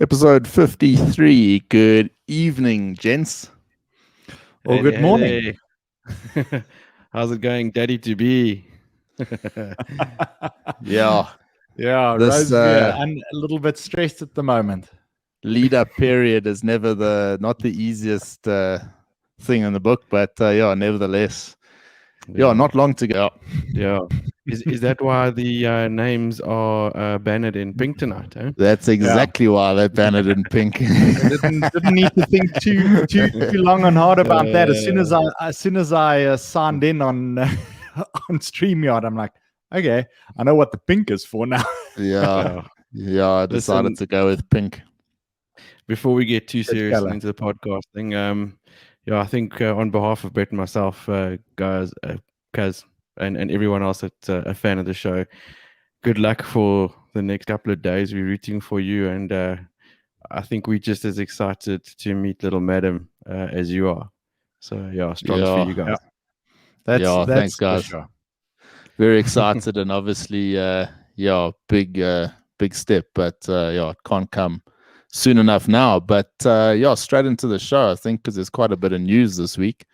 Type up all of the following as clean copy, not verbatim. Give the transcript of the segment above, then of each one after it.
Episode 53. Good evening, gents. Or good morning. How's it going, Daddy to be? Yeah. Roseveare. I'm a little bit stressed at the moment. Lead-up period is never not the easiest thing in the book, but nevertheless, not long to go. Yeah. Is that why the names are banned in pink tonight? Eh? That's exactly why they banned it in pink. Didn't need to think too long and hard about that. As soon as I signed in on on StreamYard, I'm like, okay, I know what the pink is for now. I decided to go with pink. Before we get too serious into the podcasting, I think on behalf of Brett and myself, guys, Kaz, and everyone else that's a fan of the show, good luck for the next couple of days. We're rooting for you, and I think we're just as excited to meet little madam as you are. So strong for you guys. That's thanks, guys. Sure. Very excited, and obviously, big step, but it can't come soon enough now. But straight into the show, I think, because there's quite a bit of news this week.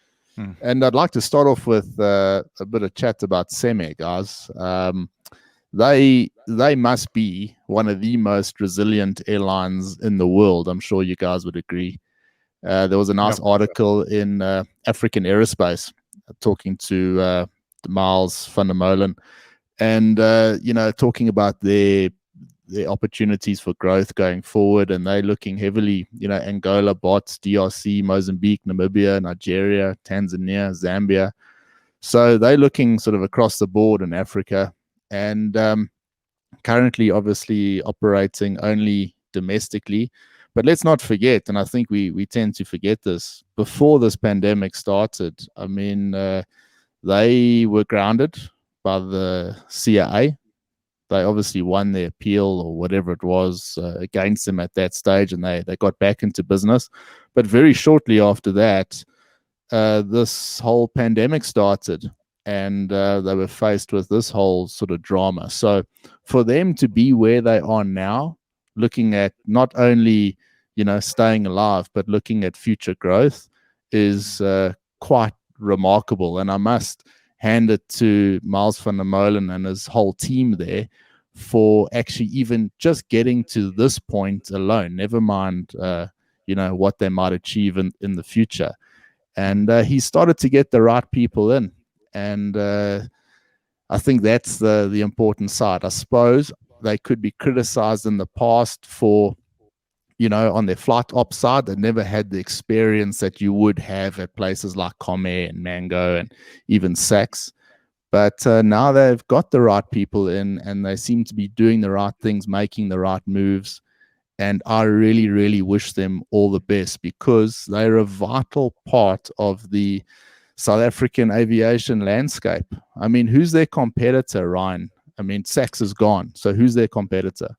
And I'd like to start off with a bit of chat about Cemair, guys. They must be one of the most resilient airlines in the world. I'm sure you guys would agree. There was a nice article in African Aerospace talking to Miles van der Molen, and talking about their opportunities for growth going forward, and they're looking heavily, Angola, Bots, DRC, Mozambique, Namibia, Nigeria, Tanzania, Zambia. So they're looking sort of across the board in Africa, and currently obviously operating only domestically. But let's not forget, and I think we tend to forget this, before this pandemic started, I mean, they were grounded by the CIA. They obviously won their appeal or whatever it was against them at that stage, and they got back into business. But very shortly after that, this whole pandemic started, and they were faced with this whole sort of drama. So for them to be where they are now, looking at not only, staying alive, but looking at future growth is quite remarkable. And I must hand it to Miles van der Molen and his whole team there for actually even just getting to this point alone, never mind, what they might achieve in the future. And he started to get the right people in. And I think that's the important side. I suppose they could be criticized in the past for, on their flight ops side, they never had the experience that you would have at places like Cemair and Mango and even SAAPA. But now they've got the right people in, and they seem to be doing the right things, making the right moves. And I really, really wish them all the best, because they're a vital part of the South African aviation landscape. I mean, who's their competitor, Ryan? I mean, SAAPA is gone. So who's their competitor?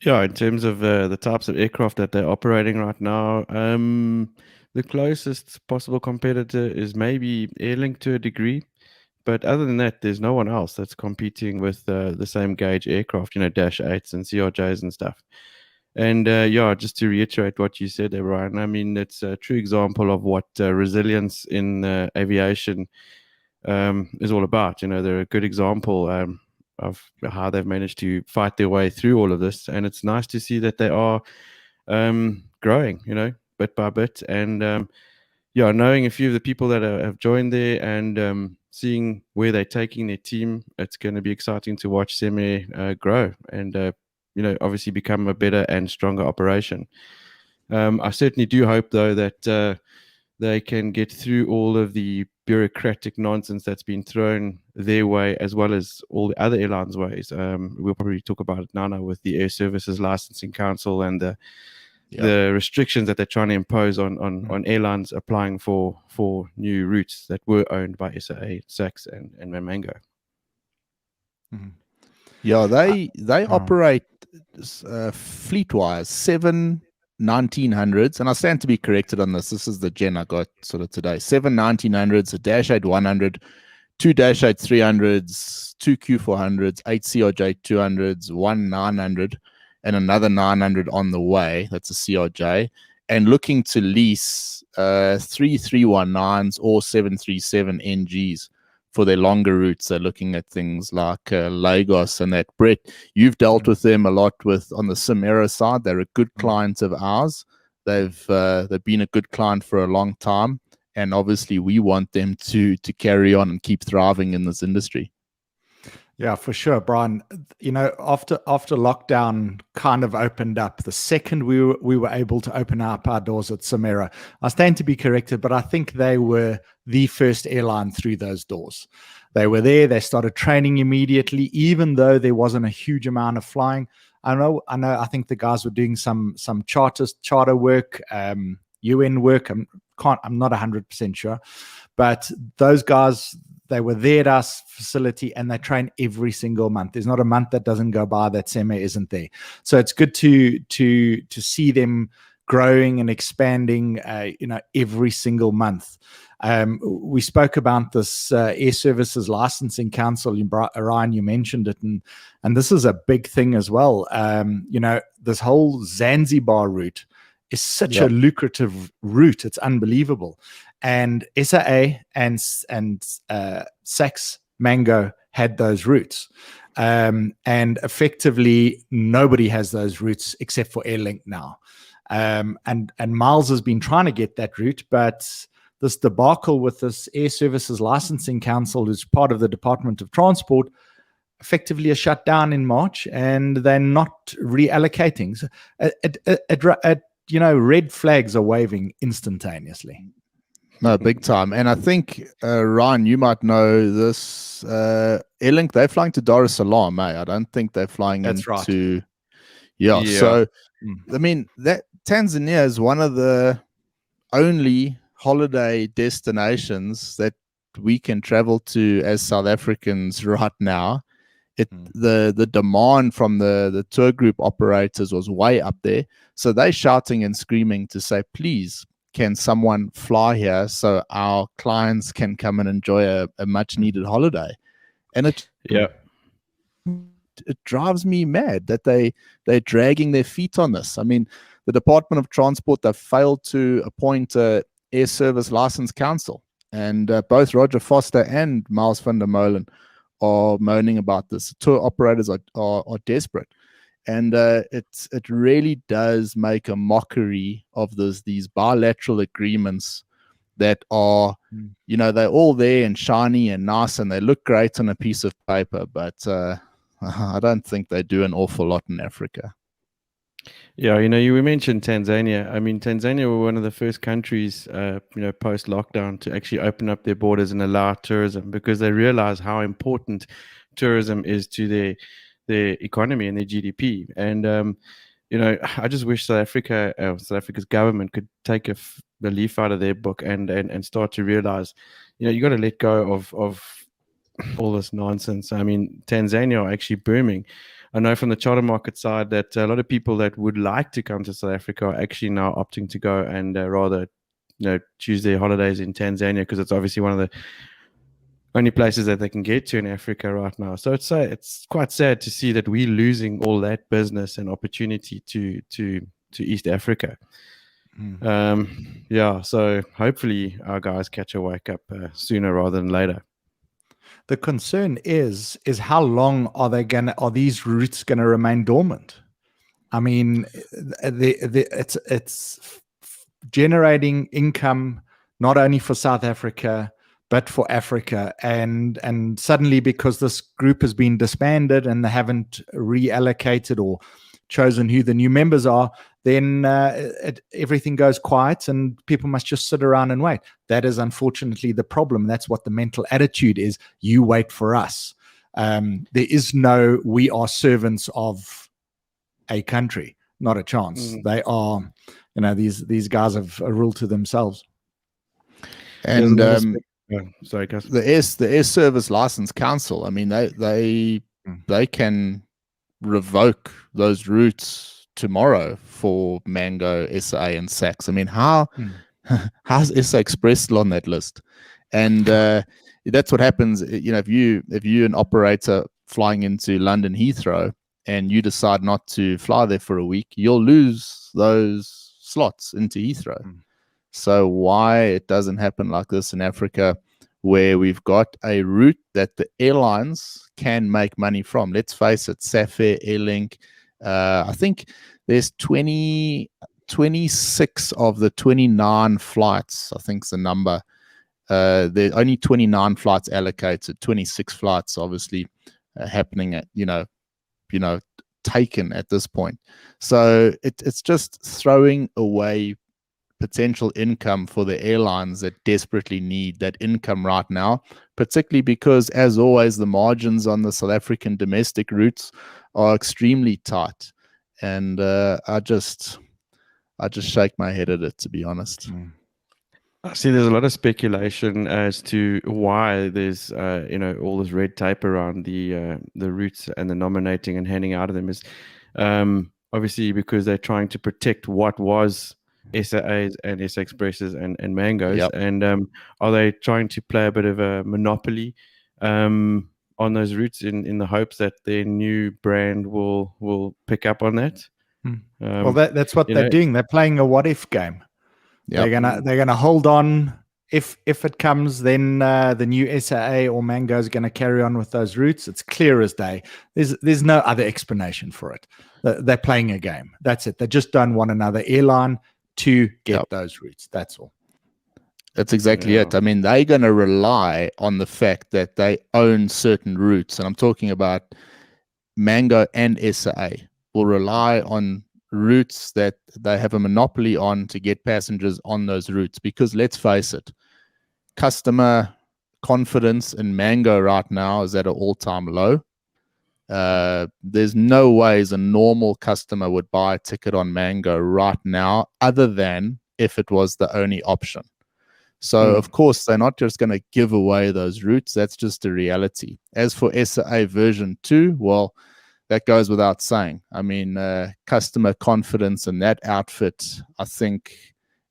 Yeah, in terms of the types of aircraft that they're operating right now, the closest possible competitor is maybe Airlink to a degree. But other than that, there's no one else that's competing with the same gauge aircraft, Dash 8s and CRJs and stuff. And just to reiterate what you said there, Ryan, I mean, it's a true example of what resilience in aviation is all about. They're a good example of how they've managed to fight their way through all of this. And it's nice to see that they are growing, bit by bit. And knowing a few of the people that have joined there and seeing where they're taking their team, it's going to be exciting to watch Cemair grow and, obviously become a better and stronger operation. I certainly do hope, though, that they can get through all of the bureaucratic nonsense that's been thrown their way, as well as all the other airlines' ways. We'll probably talk about it now with the Air Services Licensing Council and the restrictions that they're trying to impose on airlines applying for new routes that were owned by SAA, SAAPA, and Mango. Yeah, they operate fleet-wise, 7 1900s, and I stand to be corrected on this. This is the gen I got sort of today. 7 1900s, a Dash 8 100, 2 Dash 8 300s, 2 Q400s, 8 CRJ 200s, 1 900, and another 900 on the way. That's a CRJ. And looking to lease 3 319s or 737 NGs for their longer routes. They're looking at things like Lagos and that. Brett, you've dealt with them a lot on the Cemair side. They're a good client of ours. They've been a good client for a long time, and obviously we want them to carry on and keep thriving in this industry. Yeah, for sure, Bryan. After lockdown kind of opened up, the second we were able to open up our doors at Cemair, I stand to be corrected, but I think they were the first airline through those doors. They were there. They started training immediately, even though there wasn't a huge amount of flying. I know. I think the guys were doing some charter work, UN work. I'm not 100% sure, but those guys, they were there at our facility and they train every single month. There's not a month that doesn't go by that Cemair isn't there. So it's good to see them growing and expanding, every single month. We spoke about this Air Services Licensing Council. Ryan, you mentioned it, and this is a big thing as well. This whole Zanzibar route is such a lucrative route. It's unbelievable. And SAA and SAX Mango had those routes. And effectively, nobody has those routes except for Airlink now. And Miles has been trying to get that route, but this debacle with this Air Services Licensing Council, who's part of the Department of Transport, effectively is shut down in March, and they're not reallocating. So red flags are waving instantaneously. No, big time. And I think, Ryan, you might know this. Airlink, they're flying to Dar es Salaam, I don't think they're flying into... Right. Yeah. So, I mean, that Tanzania is one of the only holiday destinations that we can travel to as South Africans right now. The demand from the tour group operators was way up there. So they're shouting and screaming to say, please, can someone fly here so our clients can come and enjoy a much needed holiday? And it drives me mad that they're dragging their feet on this. I mean, the Department of Transport, they've failed to appoint a Air Service License Council, and both Roger Foster and Miles van der Molen are moaning about this. Tour operators are desperate. And it really does make a mockery of these bilateral agreements that are, they're all there and shiny and nice and they look great on a piece of paper, but I don't think they do an awful lot in Africa. Yeah, you mentioned Tanzania. I mean, Tanzania were one of the first countries, post-lockdown to actually open up their borders and allow tourism, because they realize how important tourism is to their economy and their GDP. And, I just wish South Africa's government could take a leaf out of their book and start to realize, you got to let go of all this nonsense. I mean, Tanzania are actually booming. I know from the charter market side that a lot of people that would like to come to South Africa are actually now opting to go and rather, choose their holidays in Tanzania, because it's obviously one of the only places that they can get to in Africa right now. So it's quite sad to see that we're losing all that business and opportunity to East Africa. So hopefully our guys catch a wake up sooner rather than later. The concern is how long are these routes gonna remain dormant? I mean, it's generating income not only for South Africa but for Africa, and suddenly, because this group has been disbanded and they haven't reallocated or chosen who the new members are, then everything goes quiet and people must just sit around and wait. That is unfortunately the problem. That's what the mental attitude is. You wait for us. There is no, we are servants of a country. Not a chance. They are, these guys have a rule to themselves. And sorry, Gus. The Air Service License Council, I mean, they can revoke those routes tomorrow for Mango, SA, and SAAX. I mean, how's SA Express still on that list? And that's what happens. If you're an operator flying into London Heathrow and you decide not to fly there for a week, you'll lose those slots into Heathrow. So why it doesn't happen like this in Africa, where we've got a route that the airlines can make money from? Let's face it, Safair, Airlink, I think there's 26 of the 29 flights, I think is the number. There are only 29 flights allocated, 26 flights obviously happening at, taken at this point. So it's just throwing away potential income for the airlines that desperately need that income right now, particularly because, as always, the margins on the South African domestic routes are extremely tight. And I just shake my head at it, to be honest. I see there's a lot of speculation as to why there's all this red tape around the routes and the nominating and handing out of them is obviously because they're trying to protect what was SAAs and SA Expresses and Mangos. Yep. And are they trying to play a bit of a monopoly on those routes in the hopes that their new brand will pick up on that? Well, that's what they're doing. They're playing a what if game. Yep. They're gonna hold on. If it comes, then the new SAA or Mango is going to carry on with those routes. It's clear as day. There's no other explanation for it. They're playing a game. That's it. They just don't want another airline to get those routes. That's all. That's exactly it. I mean, they're going to rely on the fact that they own certain routes. And I'm talking about Mango and SAA will rely on routes that they have a monopoly on to get passengers on those routes. Because let's face it, customer confidence in Mango right now is at an all-time low. There's no ways a normal customer would buy a ticket on Mango right now, other than if it was the only option. So, of course, they're not just going to give away those routes. That's just a reality. As for SAA version 2, well, that goes without saying. I mean, customer confidence in that outfit, I think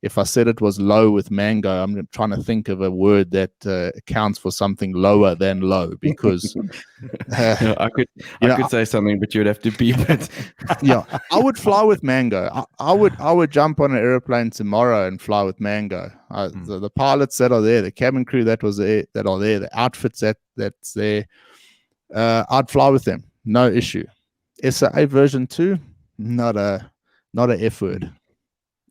if I said it was low with Mango, I'm trying to think of a word that accounts for something lower than low, because I could say something, but you'd have to beep it. Yeah, I would fly with Mango. I would jump on an airplane tomorrow and fly with Mango. The pilots that are there, the cabin crew that are there, the outfits that's there, I'd fly with them, no issue. SAA version 2, not a F word.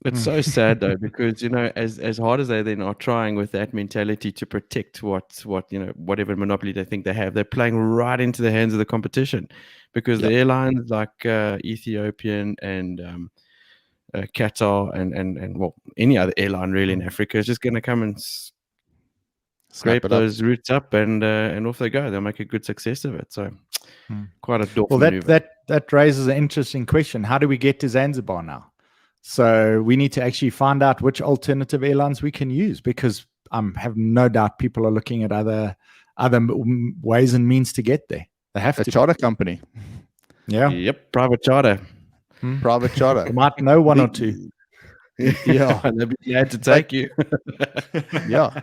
It's so sad though, because as hard as they then are trying with that mentality to protect whatever monopoly they think they have, they're playing right into the hands of the competition, because the airlines like Ethiopian and Qatar and well, any other airline really in Africa is just going to come and scrape those routes up and off they go. They'll make a good success of it. So quite a dork maneuver. That raises an interesting question. How do we get to Zanzibar now? So we need to actually find out which alternative airlines we can use, because I have no doubt people are looking at other ways and means to get there. They have to. Charter company. Yeah. Yep. Private charter. Private charter. You might know one or two. Yeah. They'll be glad to take you. Yeah.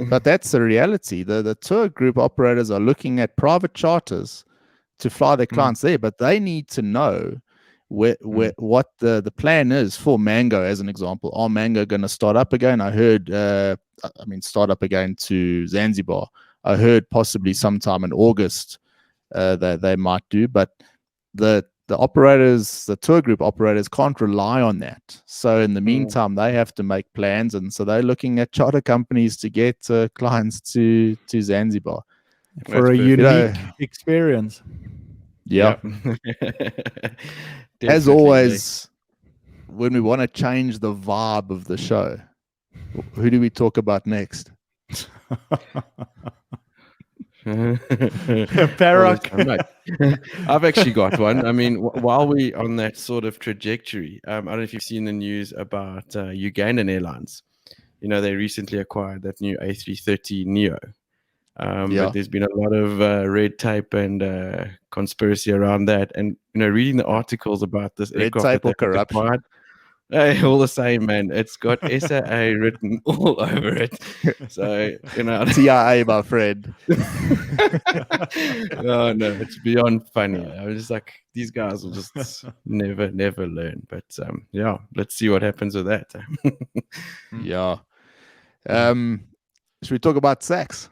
But that's the reality. The tour group operators are looking at private charters to fly their clients there, but they need to know what the plan is for Mango, as an example. Are Mango going to start up again? I heard, start up again to Zanzibar. I heard possibly sometime in August that they might do, but the operators, the tour group operators, can't rely on that. So in the meantime, they have to make plans, and so they're looking at charter companies to get clients to Zanzibar for a unique experience. Yeah. As always, when we want to change the vibe of the show, who do we talk about next? Parok. I've actually got one. I mean, while we on that sort of trajectory, I don't know if you've seen the news about Ugandan Airlines. They recently acquired that new A330 Neo. But there's been a lot of red tape and conspiracy around that. And reading the articles about this Red aircraft tape that or they've corruption? acquired, all the same, man. It's got SAA written all over it. So TIA, my friend. Oh no, it's beyond funny. I was just like, these guys will just never learn. But yeah, let's see what happens with that. Yeah. Should we talk about SAAPA?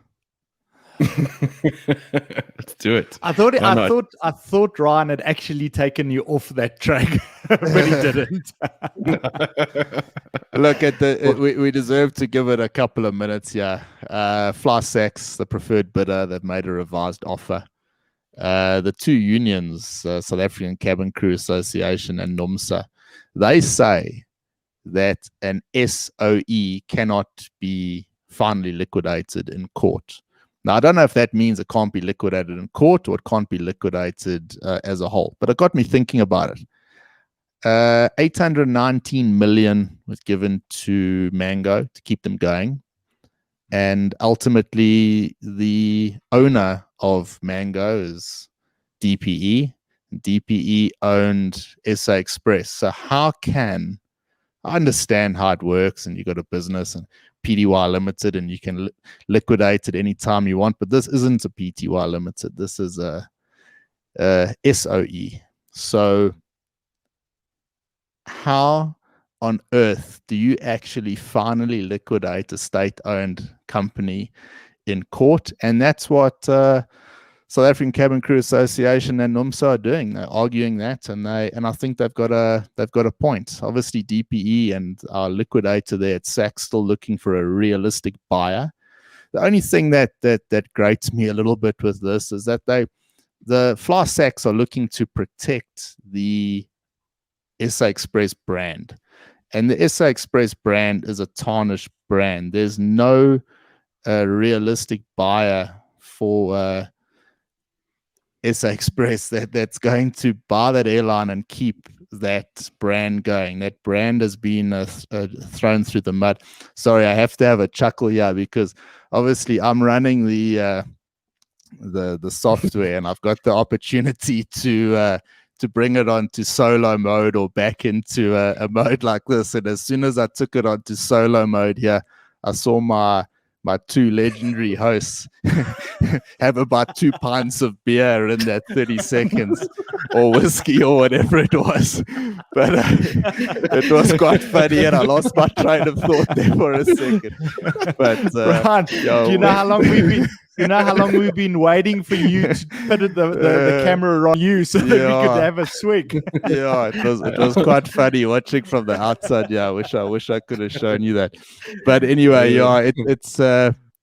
Let's do it. I thought Ryan had actually taken you off that track, but he didn't. Look at we deserve to give it a couple of minutes here. FlySax, the preferred bidder, they've made a revised offer. The two unions, South African Cabin Crew Association and NUMSA, they say that an SOE cannot be finally liquidated in court. Now, I don't know if that means it can't be liquidated in court or it can't be liquidated as a whole, but it got me thinking about it. 819 million was given to Mango to keep them going. And ultimately, the owner of Mango is DPE. DPE owned SA Express. So how can, I understand how it works, and you got a business and PTY Limited, and you can liquidate it any time you want, but this isn't a PTY Limited. This is a SOE. So how on earth do you actually finally liquidate a state-owned company in court? And that's what South African Cabin Crew Association and NUMSA are doing. They're arguing that, and I think they've got a point. Obviously, DPE and our liquidator there at SAAPA still looking for a realistic buyer. The only thing that grates me a little bit with this is that the FlySax are looking to protect the SA Express brand, and the SA Express brand is a tarnished brand. There's no realistic buyer for SA Express that's going to buy that airline and keep that brand going. That brand has been thrown through the mud. Sorry, I have to have a chuckle here because obviously I'm running the software and I've got the opportunity to bring it onto solo mode or back into a mode like this. And as soon as I took it onto solo mode here, I saw my two legendary hosts have about 2 pints of beer in that 30 seconds or whiskey or whatever it was. But it was quite funny and I lost my train of thought there for a second. But Brian, do you know how long we've been we've been waiting for you to put the camera on you so that we could have a swig? Yeah, it was quite funny watching from the outside. Yeah, I wish I could have shown you that. But anyway, it's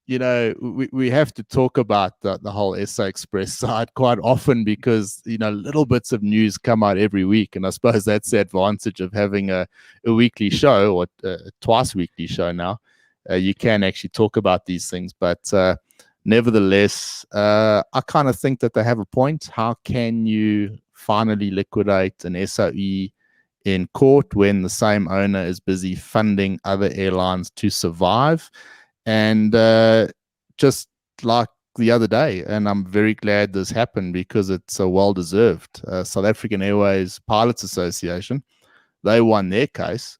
we have to talk about the whole SA Express side quite often because little bits of news come out every week, and I suppose that's the advantage of having a weekly show or a twice weekly show now. You can actually talk about these things, but nevertheless, I kind of think that they have a point. How can you finally liquidate an SOE in court when the same owner is busy funding other airlines to survive? And just like the other day, and I'm very glad this happened because it's well-deserved. South African Airways Pilots Association, they won their case.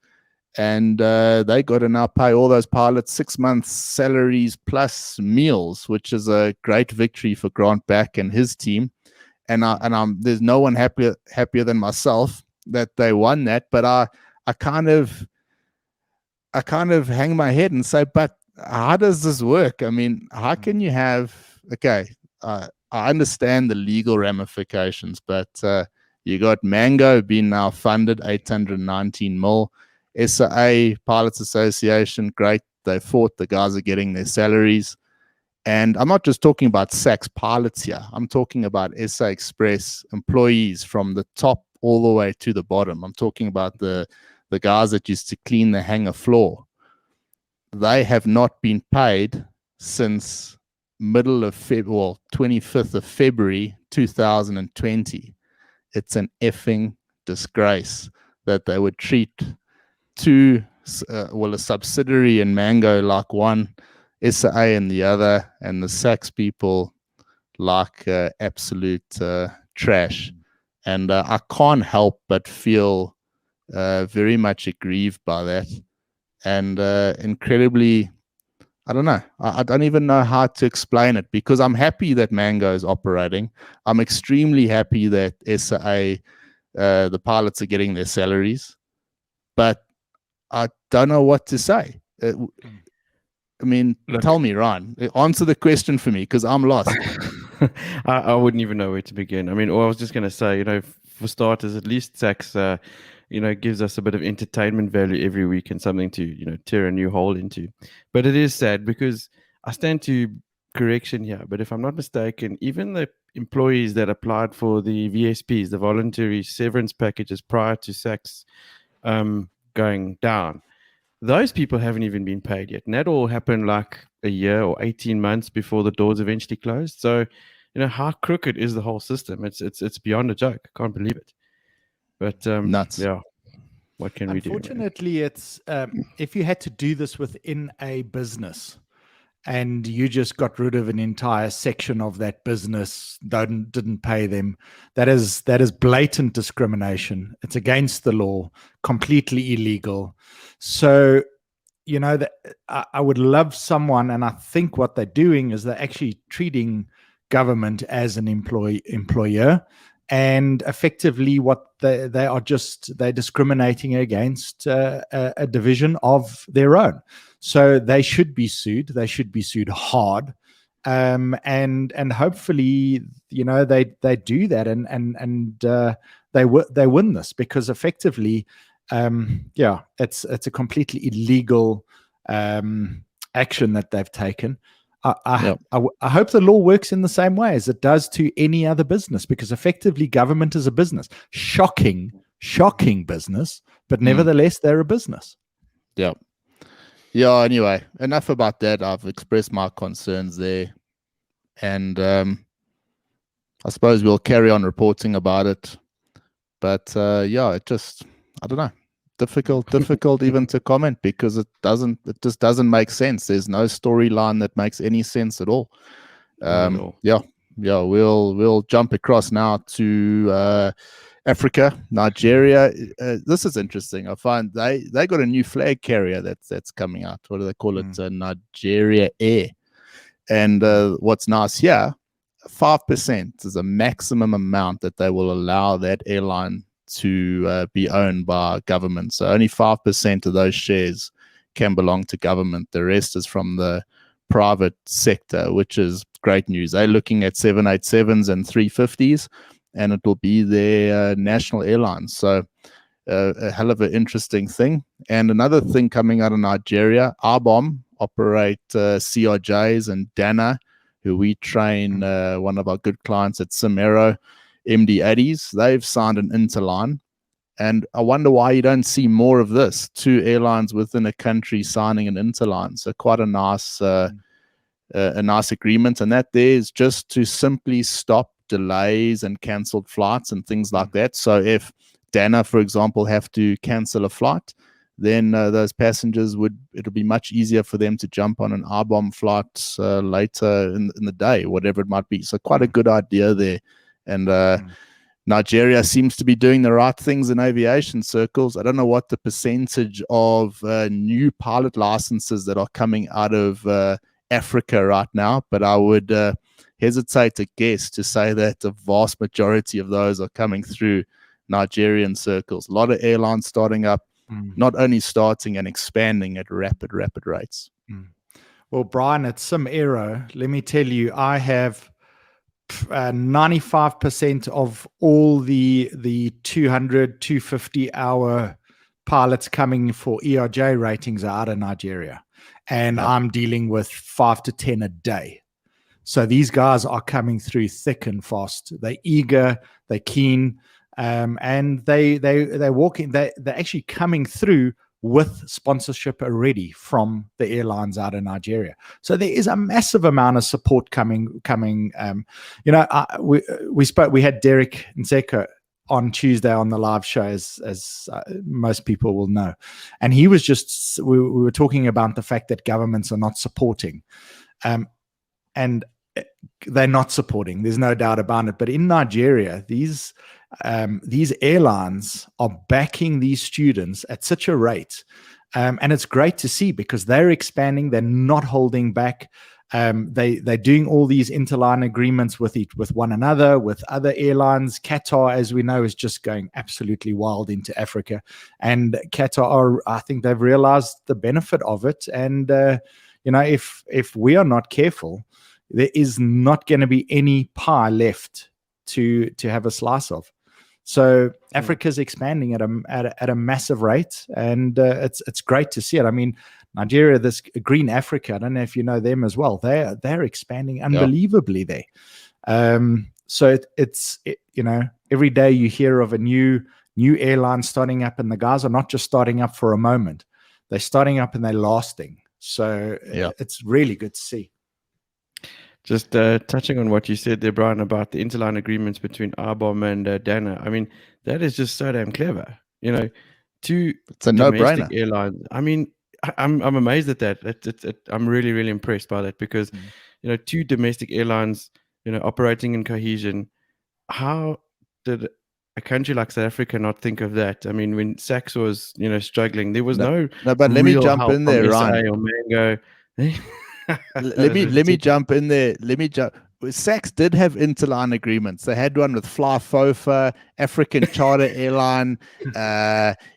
And they got to now pay all those pilots 6 months' salaries plus meals, which is a great victory for Grant Back and his team. And there's no one happier than myself that they won that. But I kind of hang my head and say, but how does this work? I mean, how can you have? Okay, I understand the legal ramifications, but you got Mango being now funded 819 mil. SAA Pilots Association, great. They fought. The guys are getting their salaries. And I'm not just talking about SAAPA pilots here. I'm talking about SA Express employees from the top all the way to the bottom. I'm talking about the guys that used to clean the hangar floor. They have not been paid since middle of 25th of February 2020. It's an effing disgrace that they would treat a subsidiary in Mango like one SAA in the other, and the SACS people like absolute trash. And I can't help but feel very much aggrieved by that, and incredibly, I don't know. I don't even know how to explain it, because I'm happy that Mango is operating. I'm extremely happy that SAA, the pilots are getting their salaries, but I don't know what to say. I mean, tell me, Ryan. Answer the question for me, because I'm lost. I wouldn't even know where to begin. I mean, I was just going to say, for starters, at least SACS, gives us a bit of entertainment value every week and something to, tear a new hole into. But it is sad, because I stand to correction here. But if I'm not mistaken, even the employees that applied for the VSPs, the voluntary severance packages prior to SACS going down, those people haven't even been paid yet. And that all happened like a year or 18 months before the doors eventually closed. So, how crooked is the whole system? It's beyond a joke. I can't believe it. But Nuts. Yeah, what can we do? Unfortunately, it's if you had to do this within a business and you just got rid of an entire section of that business, didn't pay them, that is blatant discrimination. It's against the law, completely illegal. So, that I would love someone, and I think what they're doing is they're actually treating government as an employer, and effectively what they're discriminating against a division of their own. So they should be sued. They should be sued hard, and hopefully they do that, and they win this, because effectively, it's a completely illegal action that they've taken. I hope the law works in the same way as it does to any other business, because effectively government is a business. Shocking business, but nevertheless they're a business. Yeah. Anyway, enough about that. I've expressed my concerns there, and I suppose we'll carry on reporting about it. But it just, I don't know, difficult even to comment, because it just doesn't make sense. There's no storyline that makes any sense at all. We'll jump across now to Africa, Nigeria. This is interesting. I find they got a new flag carrier that's coming out. What do they call it? Nigeria Air. And what's nice here, 5% is a maximum amount that they will allow that airline to be owned by government. So only 5% of those shares can belong to government. The rest is from the private sector, which is great news. They're looking at 787s and 350s, and it will be their national airline. So a hell of an interesting thing. And another thing coming out of Nigeria, Arbom operate CRJs, and Dana, who we train, one of our good clients at Cemair, MD-80s, they've signed an interline. And I wonder why you don't see more of this. 2 airlines within a country signing an interline. So quite a nice agreement. And that there is just to simply stop delays and cancelled flights and things like that. So if Dana, for example, have to cancel a flight, then those passengers it'll be much easier for them to jump on an Arbom flight later in the day, whatever it might be. So quite a good idea there. And Nigeria seems to be doing the right things in aviation circles. I don't know what the percentage of new pilot licenses that are coming out of Africa right now, but I would hesitate to guess to say that the vast majority of those are coming through Nigerian circles. A lot of airlines starting up, not only starting and expanding at rapid rates. Well, Brian, at Cemair, let me tell you, I have 95% of all the 200, 250 hour pilots coming for ERJ ratings are out of Nigeria. And I'm dealing with 5 to 10 a day. So these guys are coming through thick and fast. They're eager, they're keen, and they're walking. They're actually coming through with sponsorship already from the airlines out of Nigeria. So there is a massive amount of support coming. We had Derek Nzeka on Tuesday on the live show, as most people will know. And he was just, we were talking about the fact that governments are not supporting. And they're not supporting. There's no doubt about it. But in Nigeria, these airlines are backing these students at such a rate. And it's great to see because they're expanding. They're not holding back. They're doing all these interline agreements with one another, with other airlines. Qatar, as we know, is just going absolutely wild into Africa. And Qatar, I think they've realized the benefit of it. And, if we are not careful, there is not going to be any pie left to have a slice of. So Africa's expanding at a massive rate, and it's great to see it. I mean, Nigeria, this Green Africa, I don't know if you know them as well. They're expanding unbelievably there. So it's every day you hear of a new airline starting up, and the guys are not just starting up for a moment; they're starting up and they're lasting. So it's really good to see. Just touching on what you said there, Bryan, about the interline agreements between ABOM and Dana. I mean, that is just so damn clever. Two it's a domestic no-brainer. airlines. I mean, I'm amazed at that. I'm really, really impressed by that because, two domestic airlines, operating in cohesion. How did a country like South Africa not think of that? I mean, when SAAPA was, struggling, there was no. But let me jump in there, Ryan. or Mango. let me jump in there. SAAPA did have interline agreements. They had one with FlyFofa, African Charter Airline,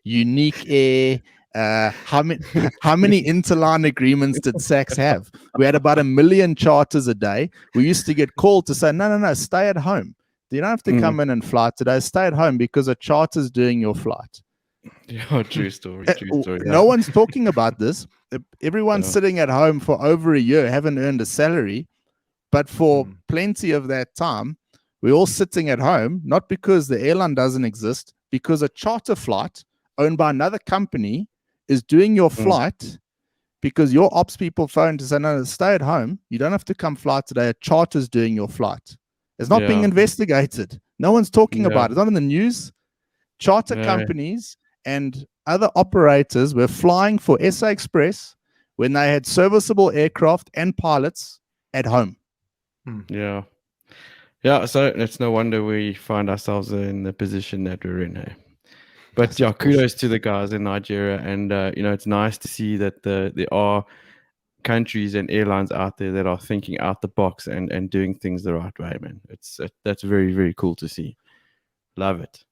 Unique Air. How many interline agreements did SAAPA have? We had about 1 million charters a day. We used to get called to say, no, stay at home. You don't have to come in and fly today. Stay at home because a charter's doing your flight. Yeah, true story. No one's talking about this. Everyone's sitting at home for over a year, haven't earned a salary. But for plenty of that time, we're all sitting at home, not because the airline doesn't exist, because a charter flight owned by another company is doing your flight because your ops people phone to say, no, stay at home. You don't have to come fly today. A charter's doing your flight. It's not being investigated. No one's talking about it. It's not in the news. Charter companies and other operators were flying for SA Express when they had serviceable aircraft and pilots at home. Yeah. So it's no wonder we find ourselves in the position that we're in. Hey? But kudos to the guys in Nigeria, and it's nice to see that there are countries and airlines out there that are thinking out the box and doing things the right way, man. That's very, very cool to see. Love it.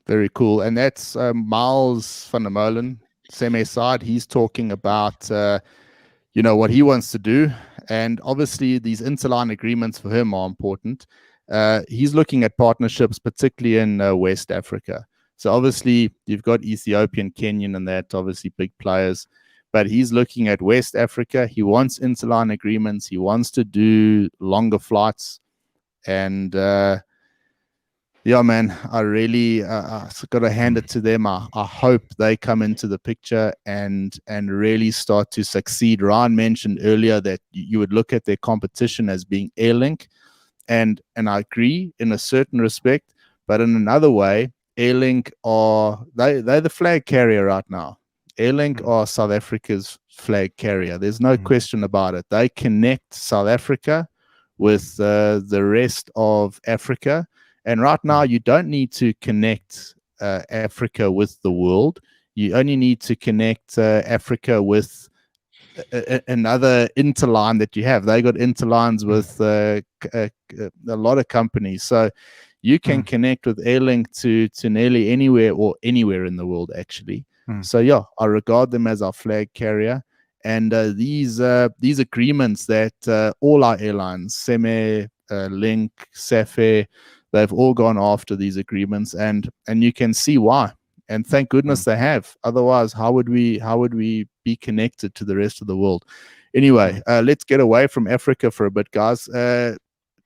Very cool. And that's Miles van der Molen, Cemair side. He's talking about what he wants to do. And obviously these interline agreements for him are important. He's looking at partnerships, particularly in West Africa. So obviously you've got Ethiopian, Kenyan, and that obviously big players. But he's looking at West Africa. He wants interline agreements. He wants to do longer flights. And man, I really got to hand it to them. I hope they come into the picture and really start to succeed. Ryan mentioned earlier that you would look at their competition as being Airlink. And I agree in a certain respect. But in another way, Airlink they're the flag carrier right now. Airlink are South Africa's flag carrier. There's no question about it. They connect South Africa with the rest of Africa. And right now, you don't need to connect Africa with the world. You only need to connect Africa with another interline that you have. They got interlines with a lot of companies. So you can connect with Airlink to nearly anywhere or anywhere in the world, actually. So I regard them as our flag carrier. And these agreements that all our airlines, Cemair, Link, SAFE, they've all gone after these agreements, and you can see why. And thank goodness they have. Otherwise, how would we be connected to the rest of the world? Anyway, let's get away from Africa for a bit, guys.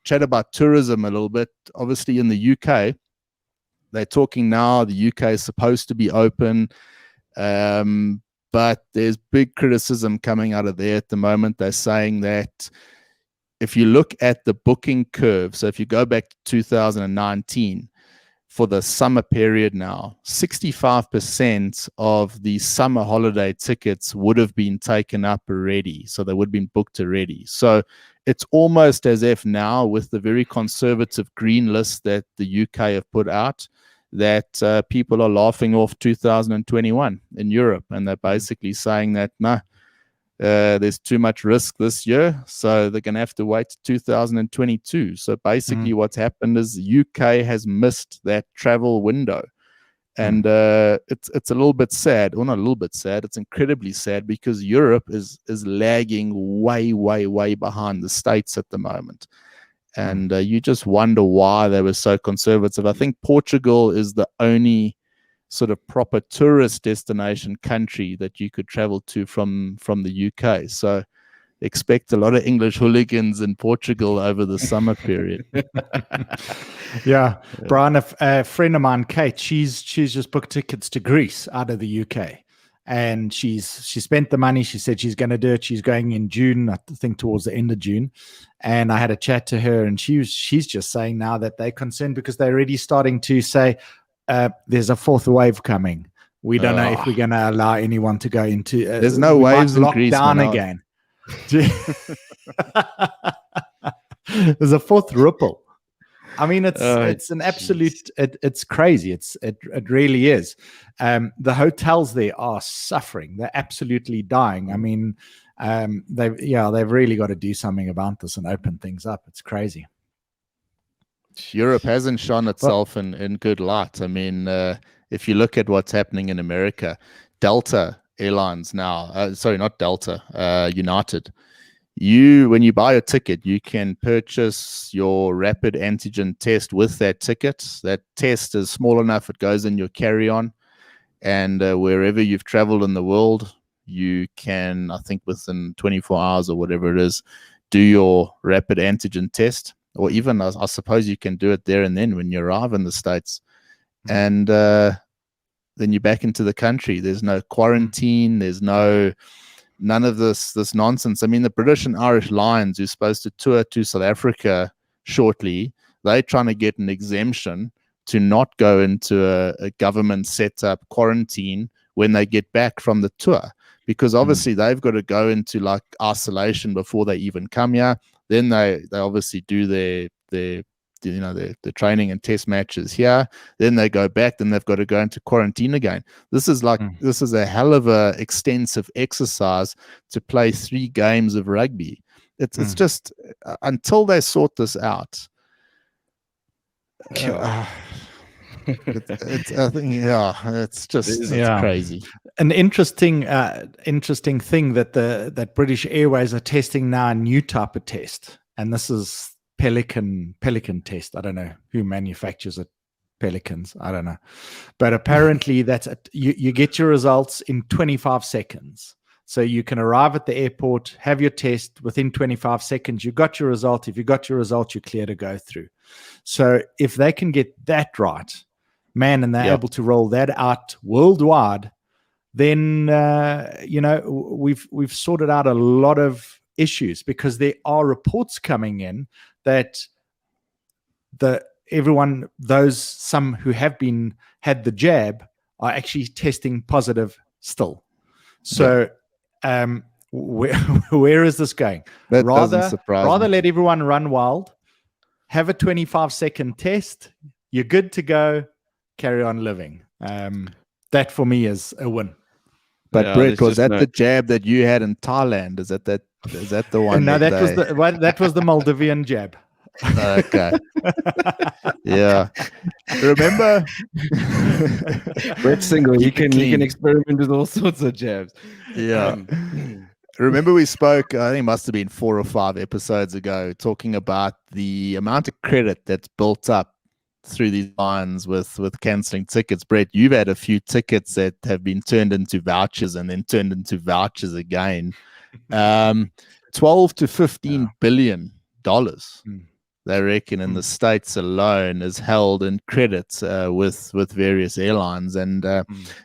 Chat about tourism a little bit. Obviously, in the UK, they're talking now. The UK is supposed to be open. But there's big criticism coming out of there at the moment. They're saying that if you look at the booking curve, so if you go back to 2019, for the summer period now, 65% of the summer holiday tickets would have been taken up already. So they would have been booked already. So it's almost as if now, with the very conservative green list that the UK have put out, that people are laughing off 2021 in Europe. And they're basically saying that, no, there's too much risk this year, so they're going to have to wait to 2022. So basically what's happened is the UK has missed that travel window. And it's a little bit sad, or not a little bit sad, it's incredibly sad, because Europe is lagging way behind the States at the moment. And you just wonder why they were so conservative. I think Portugal is the only sort of proper tourist destination country that you could travel to from the UK. So expect a lot of English hooligans in Portugal over the summer period. Yeah, Bryan, a friend of mine, Kate, she's just booked tickets to Greece out of the UK, and she spent the money. She said she's going to do it. She's going in June, I think towards the end of June. And I had a chat to her, and she's just saying now that they're concerned because they're already starting to say, there's a fourth wave coming. We don't know if we're going to allow anyone to go into. There's no waves in Greece down again. There's a fourth ripple. I mean, it's an absolute. It's crazy. It really is. The hotels there are suffering. They're absolutely dying. I mean, they've really got to do something about this and open things up. It's crazy. Europe hasn't shone itself in good light. I mean, if you look at what's happening in America, Delta Airlines now, sorry, not Delta, United, when you buy a ticket, you can purchase your rapid antigen test with that ticket. That test is small enough, it goes in your carry-on, and wherever you've traveled in the world, you can, I think within 24 hours or whatever it is, do your rapid antigen test. Or even, I suppose you can do it there and then when you arrive in the States. And then you're back into the country. There's no quarantine. There's none of this nonsense. I mean, the British and Irish Lions, who's supposed to tour to South Africa shortly, they're trying to get an exemption to not go into a government set up quarantine when they get back from the tour. Because obviously they've got to go into like isolation before they even come here. Then they obviously do their training and test matches here. Then they go back. Then they've got to go into quarantine again. This is a hell of a extensive exercise to play 3 games of rugby. It's just until they sort this out. It's crazy. An interesting thing that British Airways are testing now, a new type of test, and this is Pelican test. I don't know who manufactures it. Pelicans, I don't know, but apparently that's you get your results in 25 seconds. So you can arrive at the airport, have your test within 25 seconds. You got your result. If you got your result, you're clear to go through. So if they can get that right, man, and they're able to roll that out worldwide, then we've sorted out a lot of issues, because there are reports coming in that some who have had the jab are actually testing positive still. So where is this going? That doesn't surprise rather me. let everyone run wild, have a 25-second test, you're good to go, carry on living. That for me is a win. But Brett, was that the jab that you had in Thailand? Is that the one? No, that was the Maldivian jab. Okay. Yeah. Remember, Brett's single. You can experiment with all sorts of jabs. Yeah. Remember we spoke, I think it must have been 4 or 5 episodes ago, talking about the amount of credit that's built up through these lines with cancelling tickets. Brett, you've had a few tickets that have been turned into vouchers and then turned into vouchers again. 12 to 15 billion dollars. They reckon in the States alone is held in credit with various airlines. And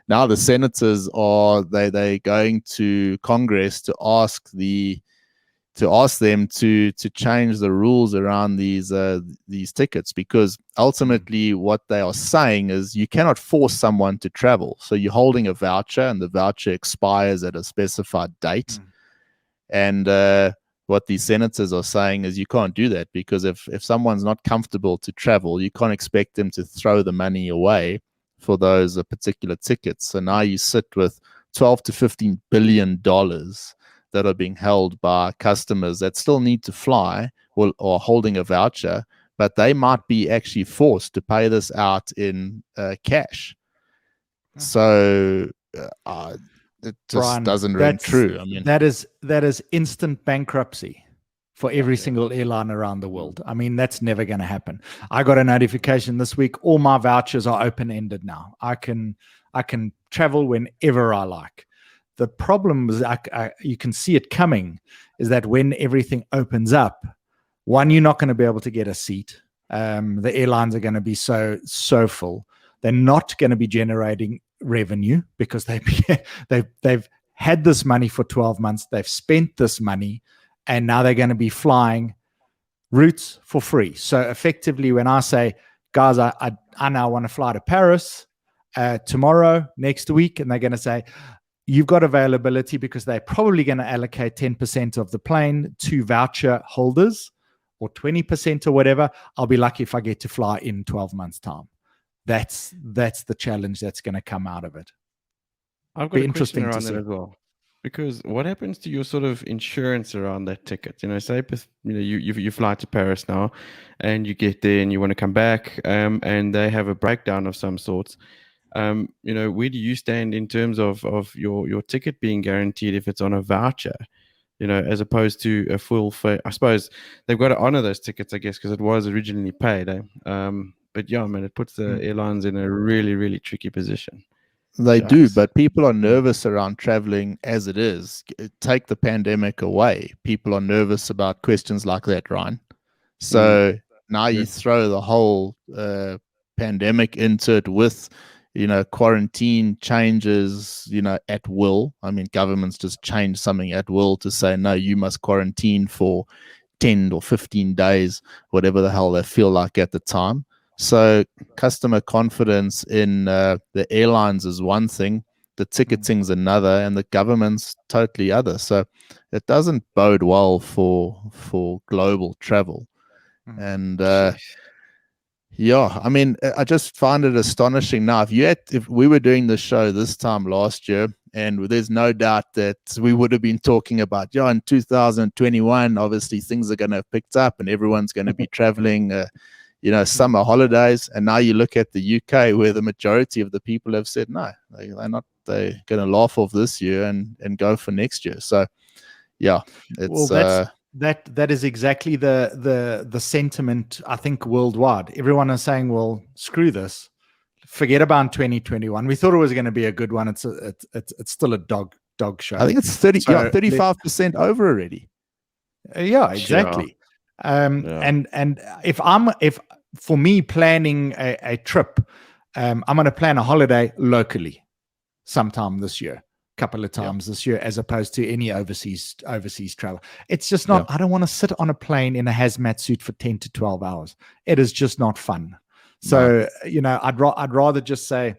now the senators are they going to Congress to ask the to ask them to change the rules around these tickets, because ultimately what they are saying is you cannot force someone to travel. So you're holding a voucher, and the voucher expires at a specified date. And what these senators are saying is you can't do that, because if someone's not comfortable to travel, you can't expect them to throw the money away for those particular tickets. So now you sit with $12 to $15 billion that are being held by customers that still need to fly, or holding a voucher, but they might be actually forced to pay this out in cash. So it just Bryan, doesn't ring true. I mean, that is instant bankruptcy for every single airline around the world. I mean, that's never going to happen. I got a notification this week. All my vouchers are open-ended now. I can travel whenever I like. The problem is, you can see it coming, is that when everything opens up, one, you're not going to be able to get a seat. The airlines are going to be so full. They're not going to be generating revenue, because they've had this money for 12 months. They've spent this money, and now they're going to be flying routes for free. So effectively, when I say, guys, I now want to fly to Paris tomorrow, next week, and they're going to say, you've got availability, because they're probably going to allocate 10% of the plane to voucher holders, or 20% or whatever. I'll be lucky if I get to fly in 12 months' time. That's the challenge that's going to come out of it. I've got a question around that as well. Because what happens to your sort of insurance around that ticket? Say, you fly to Paris now, and you get there and you want to come back, and they have a breakdown of some sorts. Where do you stand in terms of your ticket being guaranteed if it's on a voucher, as opposed to a full fare? I suppose they've got to honor those tickets, I guess, because it was originally paid. But yeah, man, it puts the airlines in a really, really tricky position. They do, but people are nervous around traveling as it is. Take the pandemic away, people are nervous about questions like that, Ryan. So now you throw the whole pandemic into it with, quarantine changes, at will. I mean, governments just change something at will to say, no, you must quarantine for 10 or 15 days, whatever the hell they feel like at the time. So customer confidence in the airlines is one thing, the ticketing's another, and the government's totally other. So it doesn't bode well for global travel. And yeah, I mean, I just find it astonishing now. If we were doing the show this time last year, and there's no doubt that we would have been talking about, in 2021, obviously things are going to have picked up and everyone's going to be traveling, summer holidays. And now you look at the UK, where the majority of the people have said, no, they're going to laugh off this year and go for next year. So yeah, it's that is exactly the sentiment, I think, worldwide. Everyone is saying, well, screw this, forget about 2021. We thought it was going to be a good one. It's still a dog show. I think it's 35% over already. Yeah, exactly. And if for me planning a trip, I'm going to plan a holiday locally sometime this year, couple of times this year, as opposed to any overseas travel. It's just not, I don't want to sit on a plane in a hazmat suit for 10 to 12 hours. It is just not fun. So, I'd rather just say,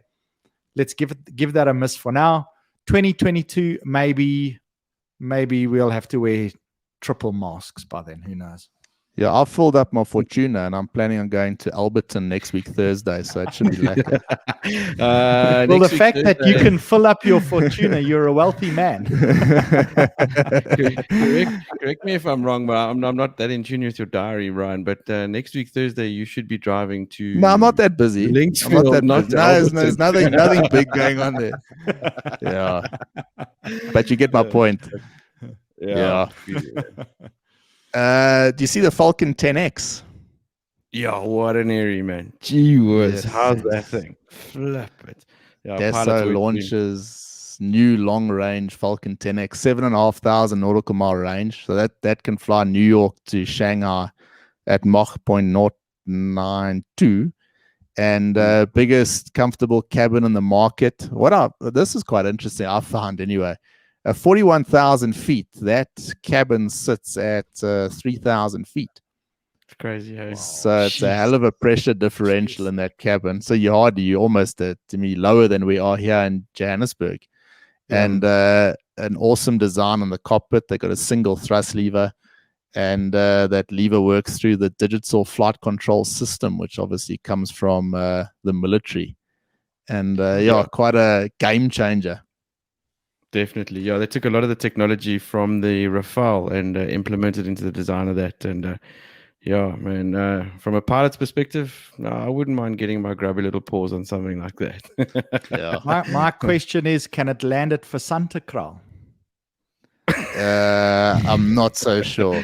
let's give that a miss for now. 2022, maybe we'll have to wear triple masks by then. Who knows? Yeah, I've filled up my Fortuna, and I'm planning on going to Alberton next week, Thursday, so it should be lekker. Well, the fact Thursday, that you can fill up your Fortuna, you're a wealthy man. Correct me if I'm wrong, but I'm not that in tune with your diary, Ryan. But next week, Thursday, you should be driving to... No, I'm not that busy. Linksfield, there's nothing big going on there. Yeah. But you get my point. Yeah. Do you see the Falcon 10X? Yeah, what an airy, man. Gee whiz, how's that thing? Flip it. Yeah, Dassault launches new long-range Falcon 10X, 7,500 nautical mile range. So that can fly New York to Shanghai at Mach 0.092. And biggest comfortable cabin in the market. This is quite interesting, I found anyway. 41,000 feet. That cabin sits at 3,000 feet. It's crazy. Hey? Wow. So it's a hell of a pressure differential in that cabin. So you're almost to me lower than we are here in Johannesburg. And an awesome design on the cockpit. They got a single thrust lever, and that lever works through the digital flight control system, which obviously comes from the military. And quite a game changer. Definitely. Yeah, they took a lot of the technology from the Rafale and implemented into the design of that. And yeah, man, from a pilot's perspective, no, I wouldn't mind getting my grubby little paws on something like that. Yeah. My question is, can it land it for Santa Claus? I'm not so sure.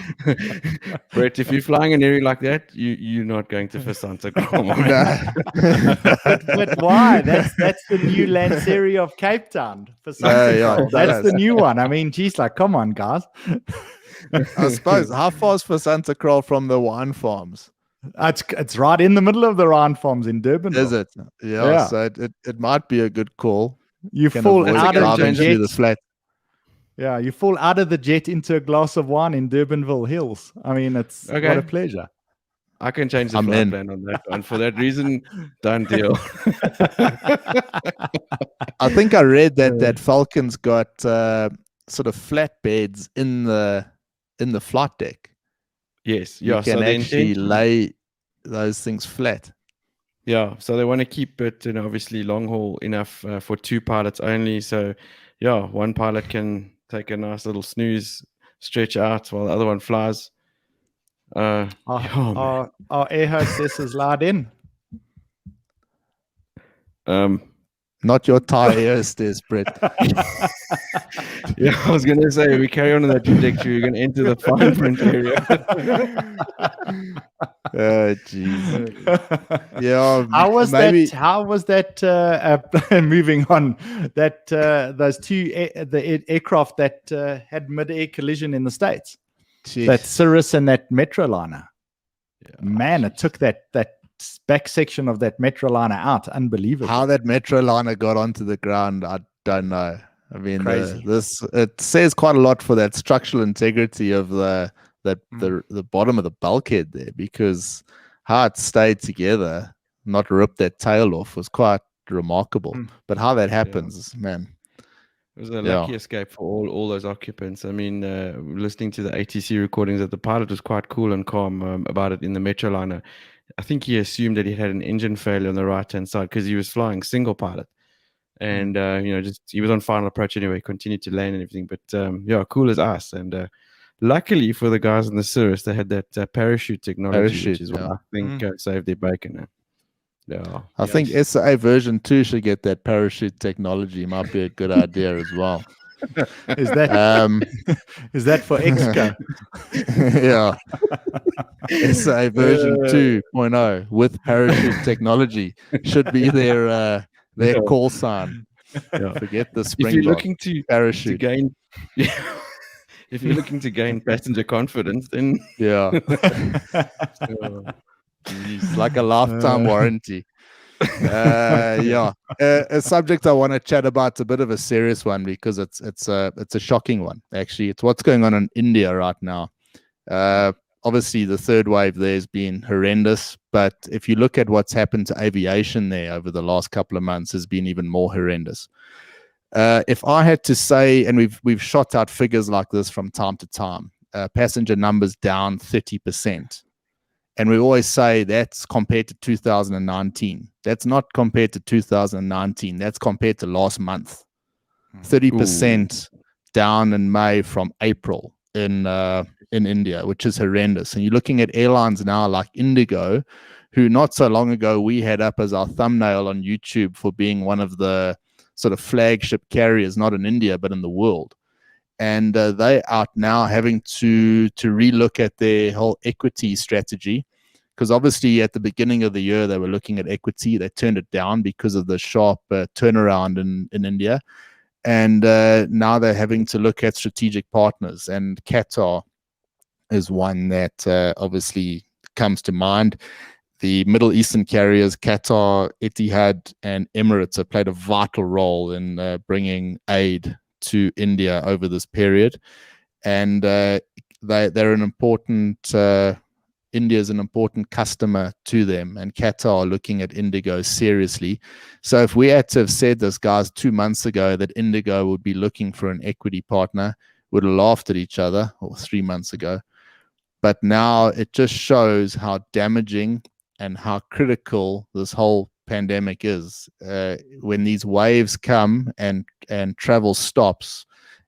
Brett, if you're flying an area like that, you're not going to for Santa Claus. but why? That's the new Lanceria of Cape Town for Santa Claus. That's the new one. I mean, geez, like, come on, guys. I suppose, how far is for Santa Claus from the wine farms? It's right in the middle of the wine farms in Durban. Is it? Yeah. So it might be a good call. You fall out of the jet. The flat. Yeah, you fall out of the jet into a glass of wine in Durbanville Hills. I mean, it's what a pleasure. I can change the flight plan on that one. For that reason, done deal. I think I read that Falcon's got sort of flat beds in the flight deck. Yes. You can actually lay those things flat. Yeah. So they want to keep it, obviously long haul enough for 2 pilots only. So yeah, one pilot can take a nice little snooze, stretch out while the other one flies. Our air hostess is loud in. Not your Thai air hostess, Brett. Yeah, I was going to say, we carry on in that trajectory. We're going to enter the fine print area. Oh, jeez. Yeah. How was that? Moving on. That those two aircraft that had mid-air collision in the States. Jeez. That Cirrus and that Metroliner. Yeah, man, it took that back section of that Metroliner out. Unbelievable. How that Metroliner got onto the ground, I don't know. I mean, it says quite a lot for that structural integrity of the bottom of the bulkhead there, because how it stayed together, not rip that tail off, was quite remarkable. But how that happens, man. It was a lucky escape for all those occupants. I mean, listening to the ATC recordings, that the pilot was quite cool and calm about it in the Metroliner. I think he assumed that he had an engine failure on the right-hand side because he was flying single pilot. And, he was on final approach anyway, continued to land and everything. But, cool as ice. And luckily for the guys in the Cirrus, they had that parachute technology, which is what I think saved their bacon. Yeah, I think SAA version 2 should get that parachute technology. Might be a good idea as well. Is that for Exco? Yeah. SAA version 2.0 with parachute technology should be their call sign. Yeah. Forget the spring. If you're looking to parachute to gain, if you're looking to gain passenger confidence, then it's like a lifetime warranty. A subject I want to chat about, a bit of a serious one, because it's a shocking one. Actually, it's what's going on in India right now. Obviously, the third wave there has been horrendous, but if you look at what's happened to aviation there over the last couple of months, has been even more horrendous. If I had to say, and we've shot out figures like this from time to time, passenger numbers down 30%. And we always say that's compared to 2019. That's not compared to 2019. That's compared to last month. 30% down in May from April in India, which is horrendous. And you're looking at airlines now like Indigo, who not so long ago we had up as our thumbnail on YouTube for being one of the sort of flagship carriers, not in India, but in the world. And they are now having to relook at their whole equity strategy, because obviously at the beginning of the year they were looking at equity. They turned it down because of the sharp turnaround in India. And now they're having to look at strategic partners. And Qatar is one that obviously comes to mind. The Middle Eastern carriers, Qatar, Etihad, and Emirates have played a vital role in bringing aid to India over this period, and they're an important. India is an important customer to them, and Qatar are looking at Indigo seriously. So if we had to have said this, guys, 2 months ago that Indigo would be looking for an equity partner, would have laughed at each other, or 3 months ago. But now it just shows how damaging and how critical this whole pandemic is. When these waves come and travel stops,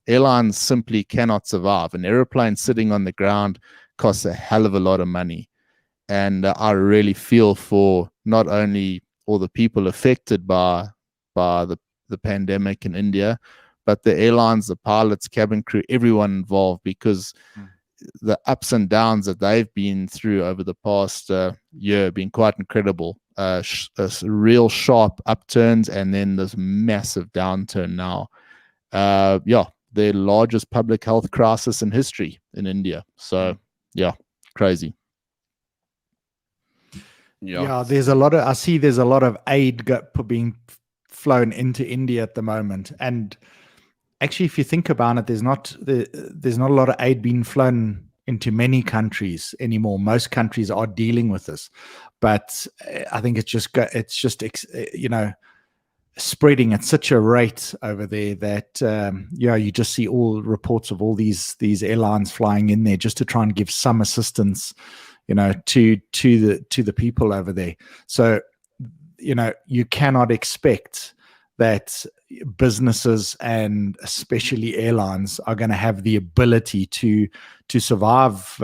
airlines simply cannot survive. An airplane sitting on the ground costs a hell of a lot of money. And I really feel for not only all the people affected by the pandemic in India, but the airlines, the pilots, cabin crew, everyone involved, because the ups and downs that they've been through over the past year have been quite incredible. Real sharp upturns and then this massive downturn now. The largest public health crisis in history in India. So, crazy. Yeah, there's a lot of, I see there's a lot of aid being flown into India at the moment. And actually, if you think about it, there's not a lot of aid being flown into many countries anymore. Most countries are dealing with this, but I think it's just spreading at such a rate over there that you just see all reports of all these airlines flying in there just to try and give some assistance, to the people over there. So you cannot expect that businesses and especially airlines are going to have the ability to survive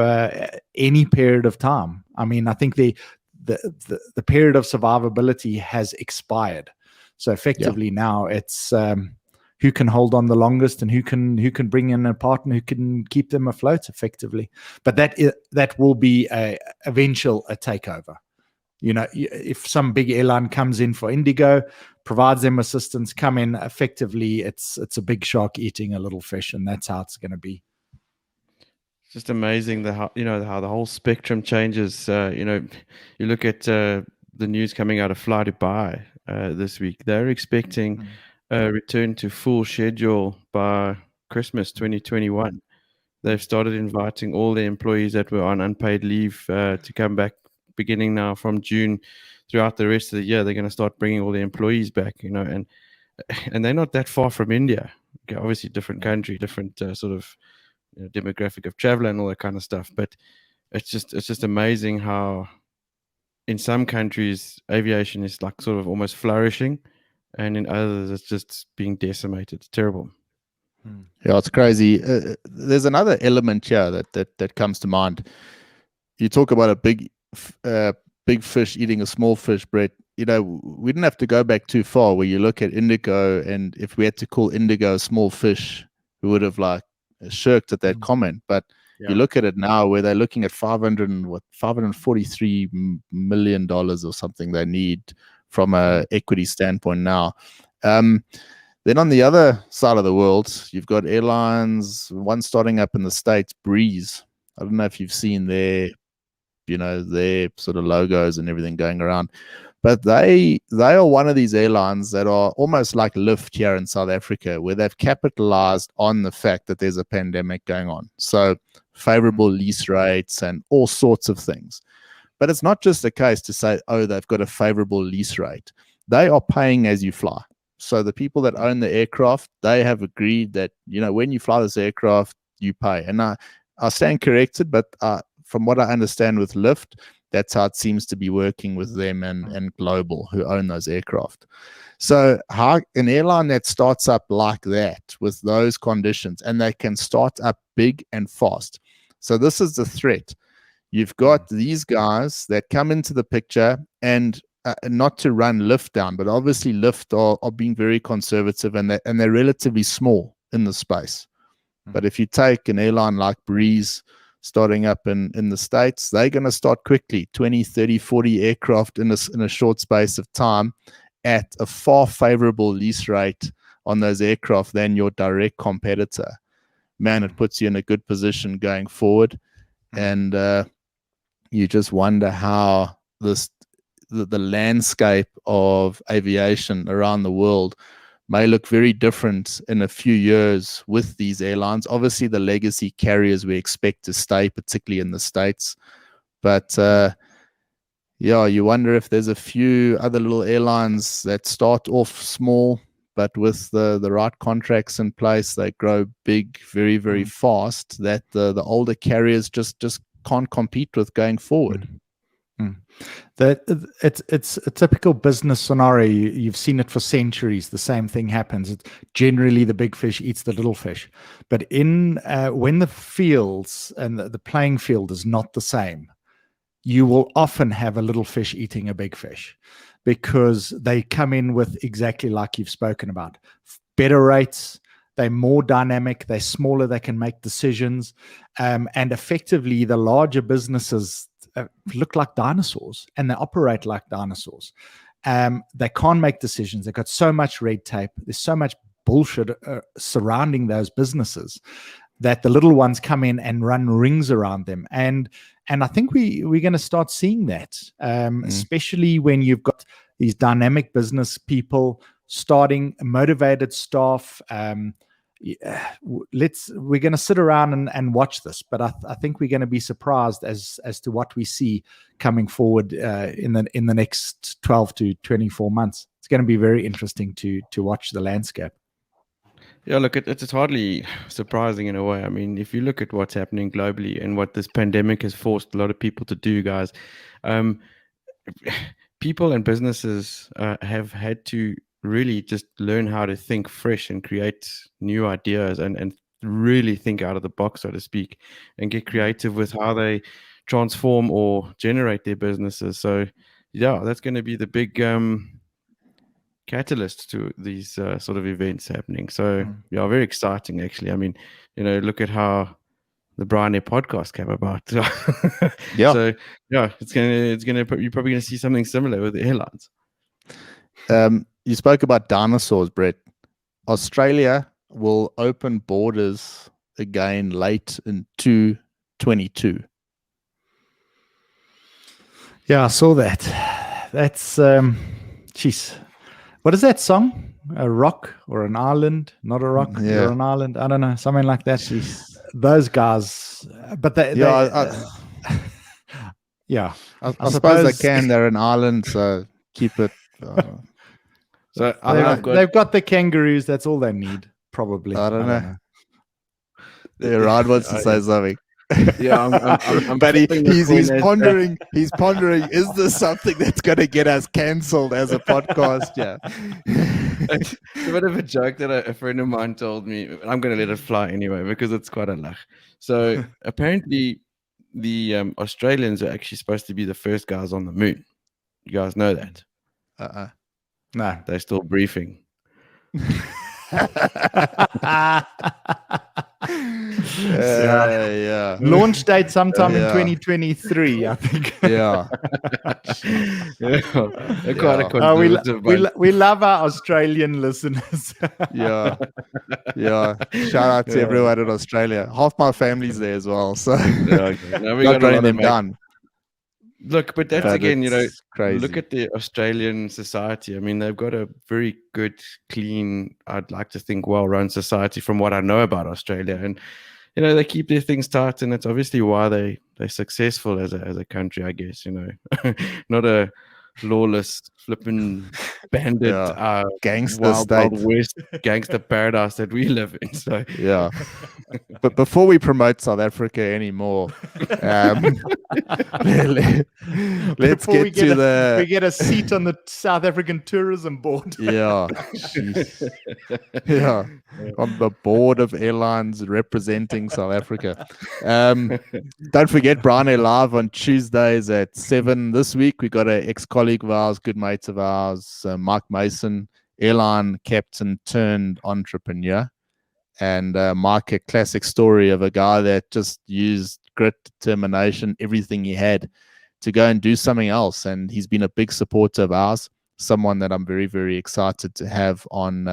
any period of time. I mean, I think the period of survivability has expired. So effectively now it's who can hold on the longest and who can bring in a partner who can keep them afloat effectively. But that will be a takeover. If some big airline comes in for Indigo, provides them assistance, come in, effectively it's a big shark eating a little fish, and that's how it's going to be. It's just amazing how the whole spectrum changes. You look at the news coming out of Fly Dubai this week. They're expecting a return to full schedule by Christmas 2021. They've started inviting all the employees that were on unpaid leave to come back beginning now from June. Throughout the rest of the year, they're going to start bringing all the employees back, and they're not that far from India. Okay, obviously, different country, different sort of demographic of traveler and all that kind of stuff. But it's just amazing how in some countries aviation is like sort of almost flourishing, and in others it's just being decimated. It's terrible. Yeah, it's crazy. There's another element here that comes to mind. You talk about a big fish eating a small fish, Brett. We didn't have to go back too far where you look at Indigo, and if we had to call Indigo a small fish, we would have shirked at that comment. But you look at it now where they're looking at $543 million or something they need from a equity standpoint now. Then on the other side of the world, you've got airlines, one starting up in the States, Breeze. I don't know if you've seen their sort of logos and everything going around. But they are one of these airlines that are almost like Lyft here in South Africa, where they've capitalized on the fact that there's a pandemic going on. So favorable lease rates and all sorts of things. But it's not just a case to say, oh, they've got a favorable lease rate. They are paying as you fly. So the people that own the aircraft, they have agreed that, when you fly this aircraft, you pay. And I stand corrected, but from what I understand with Lyft, that's how it seems to be working with them and Global, who own those aircraft. So how an airline that starts up like that with those conditions, and they can start up big and fast. So this is the threat. You've got these guys that come into the picture, and not to run Lyft down, but obviously Lyft are being very conservative, and they're relatively small in the space. But if you take an airline like Breeze starting up in the States, they're going to start quickly, 20, 30, 40 aircraft in a short space of time at a far favorable lease rate on those aircraft than your direct competitor. Man, it puts you in a good position going forward. And you just wonder how the landscape of aviation around the world may look very different in a few years with these airlines. Obviously, the legacy carriers we expect to stay, particularly in the States. But yeah, you wonder if there's a few other little airlines that start off small, but with the right contracts in place, they grow big very, very fast, that the older carriers just can't compete with going forward. That it's a typical business scenario. You've seen it for centuries. The same thing happens. It's generally the big fish eats the little fish. But when the fields and the playing field is not the same, you will often have a little fish eating a big fish, because they come in with exactly like you've spoken about, better rates. They're more dynamic. They're smaller. They can make decisions, and effectively, the larger businesses look like dinosaurs and they operate like dinosaurs. They can't make decisions. They've got so much red tape. There's so much bullshit surrounding those businesses that the little ones come in and run rings around them. And I think we're going to start seeing that, especially when you've got these dynamic business people starting, motivated staff. We're going to sit around and watch this, but I think we're going to be surprised as to what we see coming forward in the next 12 to 24 months. It's going to be very interesting to watch the landscape. Yeah, look, it's hardly surprising in a way. I mean, if you look at what's happening globally and what this pandemic has forced a lot of people to do, guys, people and businesses have had to really just learn how to think fresh and create new ideas and really think out of the box, so to speak, and get creative with how they transform or generate their businesses. So, yeah, that's going to be the big catalyst to these sort of events happening. So, yeah, very exciting, actually. I mean, look at how the Bryan Air podcast came about. Yeah. So, yeah, you're probably going to see something similar with the airlines. You spoke about dinosaurs, Brett. Australia will open borders again late in 2022. Yeah, I saw that. That's jeez. What is that song? A rock or an island? Not a rock or an island? I don't know, something like that. Jeez. Those guys, but I suppose they can. They're an island, so keep it. So they've got the kangaroos. That's all they need, probably. I don't know. Rod wants to say something. Yeah, I'm but he's pondering. He's pondering. Is this something that's going to get us cancelled as a podcast? Yeah. It's a bit of a joke that a friend of mine told me. I'm going to let it fly anyway because it's quite a laugh. So apparently, the Australians are actually supposed to be the first guys on the moon. You guys know that? No, they're still briefing. Yeah. Launch date sometime in 2023, I think. Yeah. They're quite a conservative we love our Australian listeners. Yeah. Shout out to everyone in Australia. Half my family's there as well, so we not running them down. Look, but that's again, crazy. Look at the Australian society. I mean, they've got a very good, clean, I'd like to think, well-run society from what I know about Australia. And, they keep their things tight, and it's obviously why they're successful as a country, I guess, Not a lawless, flipping bandit, gangster state. Wild West gangster paradise that we live in. So yeah. But before we promote South Africa anymore, let's get to we get a seat on the South African Tourism Board. Yeah. Yeah. On the board of airlines representing South Africa. Don't forget Bryan Air Live on Tuesdays at 7 this week. We got an ex-colleague of ours, good mates of ours, Mike Mason, airline captain turned entrepreneur. And Mike, a classic story of a guy that just used grit, determination, everything he had to go and do something else. And he's been a big supporter of ours, someone that I'm very, very excited to have on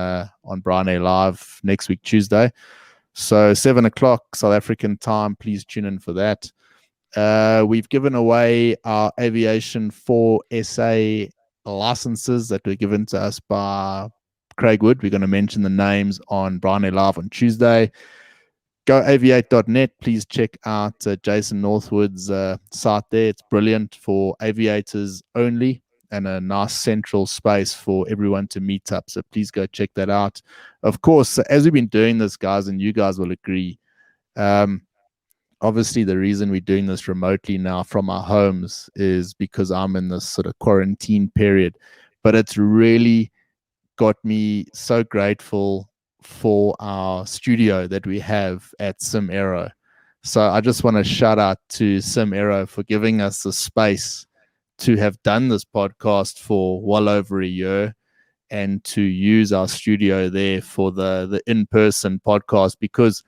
Bryan Air Live next week, Tuesday. So 7 o'clock South African time, please tune in for that. We've given away our Aviation 4 SA licenses that were given to us by Craig Wood. We're going to mention the names on Bryan Air Live on Tuesday. Go aviate.net. Please check out Jason Northwood's site there. It's brilliant for aviators only, and a nice central space for everyone to meet up. So please go check that out. Of course, as we've been doing this, guys, and you guys will agree, obviously the reason we're doing this remotely now from our homes is because I'm in this sort of quarantine period. But it's really got me so grateful for our studio that we have at Cemair. So I just want to shout out to Cemair for giving us the space to have done this podcast for well over a year, and to use our studio there for the in-person podcast, because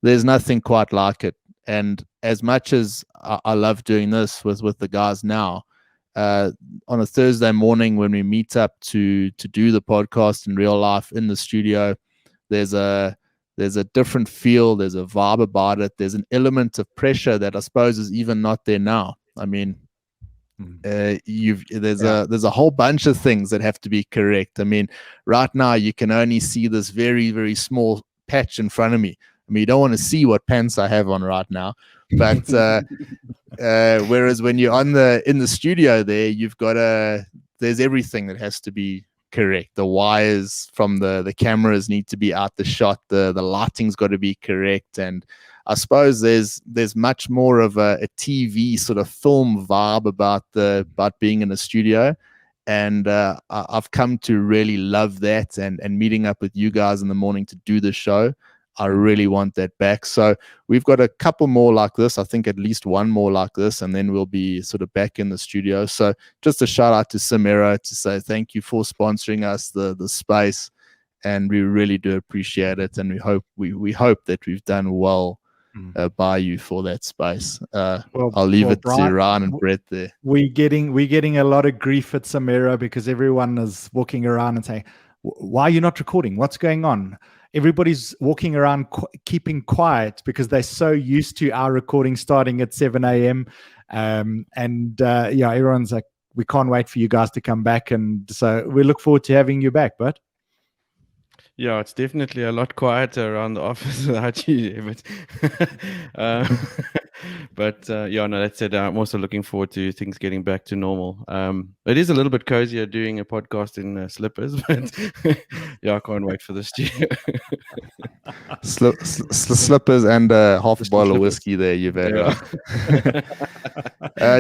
there's nothing quite like it. And as much as I love doing this with the guys now, on a Thursday morning when we meet up to do the podcast in real life in the studio, there's a different feel, there's a vibe about it, there's an element of pressure that I suppose is even not there now. I mean, there's a whole bunch of things that have to be correct. I mean, right now you can only see this very, very small patch in front of me. I mean, you don't want to see what pants I have on right now, but whereas when you're in the studio there, you've got there's everything that has to be correct. The wires from the cameras need to be out the shot. The lighting's got to be correct, and I suppose there's much more of a TV sort of film vibe about being in a studio. And I've come to really love that, and meeting up with you guys in the morning to do the show, I really want that back. So we've got a couple more like this. I think at least one more like this, and then we'll be sort of back in the studio. So just a shout out to Cemair to say thank you for sponsoring us the space, and we really do appreciate it. And we hope that we've done well by you for that space. I'll leave it Bryan, to Ryan and Brett there. We're getting a lot of grief at Cemair because everyone is walking around and saying, "Why are you not recording? What's going on?" Everybody's walking around keeping quiet because they're so used to our recording starting at 7 a.m. Everyone's like, "We can't wait for you guys to come back," and so we look forward to having you back, Bert. Yeah, it's definitely a lot quieter around the office without you. That said, I'm also looking forward to things getting back to normal. It is a little bit cozier doing a podcast in slippers, but I can't wait for the studio. Slippers and half a bottle of whiskey there you've had.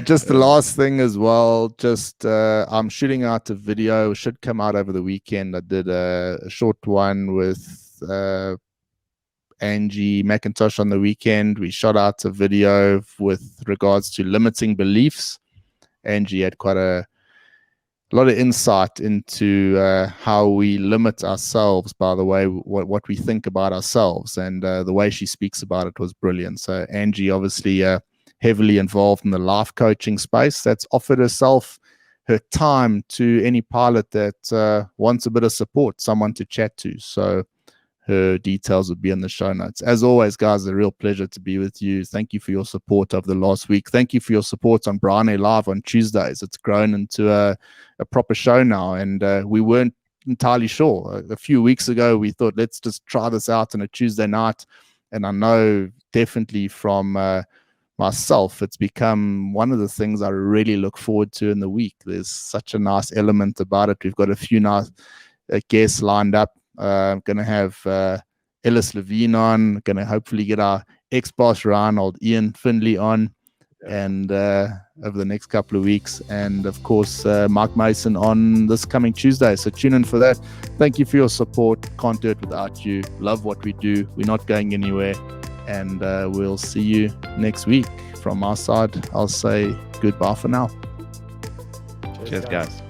Just the last thing as well, just I'm shooting out a video, it should come out over the weekend. I did a short one with Angie McIntosh on the weekend. We shot out a video with regards to limiting beliefs. Angie had quite a lot of insight into how we limit ourselves by the way what we think about ourselves, and the way she speaks about it was brilliant. So Angie obviously heavily involved in the life coaching space, that's offered her time to any pilot that wants a bit of support, someone to chat to. So her details will be in the show notes. As always, guys, a real pleasure to be with you. Thank you for your support over the last week. Thank you for your support on Bryan Air Live on Tuesdays. It's grown into a proper show now, and we weren't entirely sure. A few weeks ago, we thought, let's just try this out on a Tuesday night. And I know definitely from myself, it's become one of the things I really look forward to in the week. There's such a nice element about it. We've got a few nice guests lined up. I'm going to have Ellis Levine on, going to hopefully get our ex-boss Reinhold Ian Findlay on, and over the next couple of weeks, and of course Mark Mason on this coming Tuesday. So tune in for that. Thank you for your support. Can't do it without you. Love what we do. We're not going anywhere. And we'll see you next week. From our side, I'll say goodbye for now. Cheers, guys.